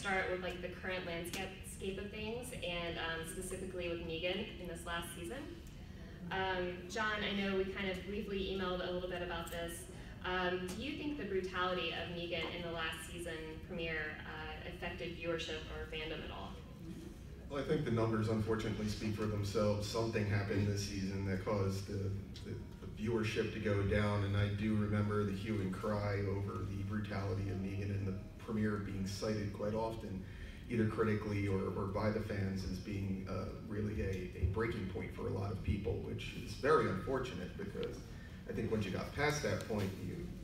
start with like the current landscape of things, and specifically with Negan in this last season. John, I know we kind of briefly emailed a little bit about this. Do you think the brutality of Negan in the last season premiere affected viewership or fandom at all? Well, I think the numbers unfortunately speak for themselves. Something happened this season that caused the viewership to go down, and I do remember the hue and cry over the brutality of Negan in the premiere being cited quite often, either critically or by the fans, as being really a breaking point for a lot of people, which is very unfortunate, because I think once you got past that point,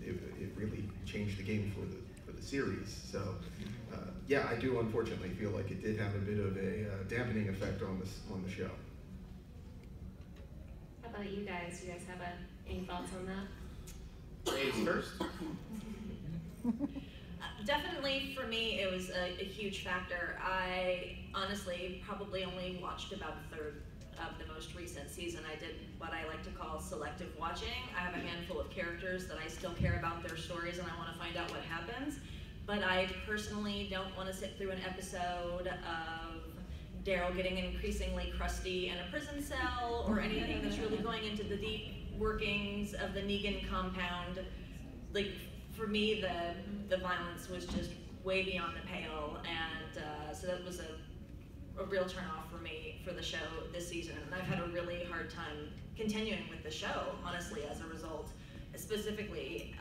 it really changed the game for the series. So yeah, I do unfortunately feel like it did have a bit of a dampening effect on the show. How about you guys? Do you guys have any thoughts on that? Ladies first. Definitely for me, it was a huge factor. I honestly probably only watched about a third of the most recent season. I did what I like to call selective watching. I have a handful of characters that I still care about their stories and I want to find out what happens. But I personally don't want to sit through an episode of Daryl getting increasingly crusty in a prison cell, or anything that's really going into the deep workings of the Negan compound. Like, for me, the violence was just way beyond the pale, and so that was a real turnoff for me for the show this season. And I've had a really hard time continuing with the show, honestly, as a result. Specifically,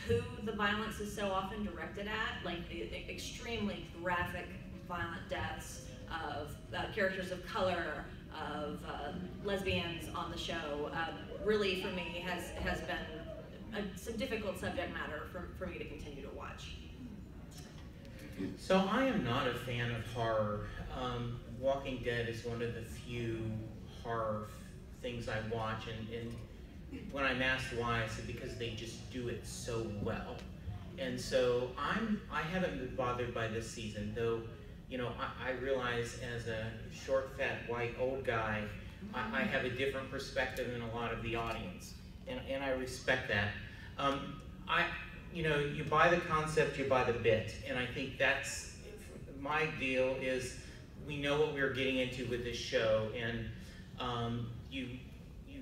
who the violence is so often directed at, like the extremely graphic, violent deaths of characters of color, of lesbians on the show, really for me has been some difficult subject matter for me to continue to watch. So I am not a fan of horror. Walking Dead is one of the few horror things I watch, and when I'm asked why, I said because they just do it so well. And so I haven't been bothered by this season, though. You know, I realize as a short, fat, white, old guy, I have a different perspective than a lot of the audience, and I respect that. You know, you buy the concept, you buy the bit, and I think that's my deal. Is we know what we're getting into with this show, and you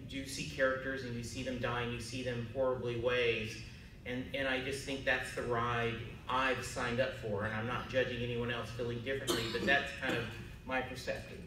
do see characters and you see them die and you see them horribly ways, and I just think that's the ride I've signed up for, and I'm not judging anyone else feeling differently, but that's kind of my perspective.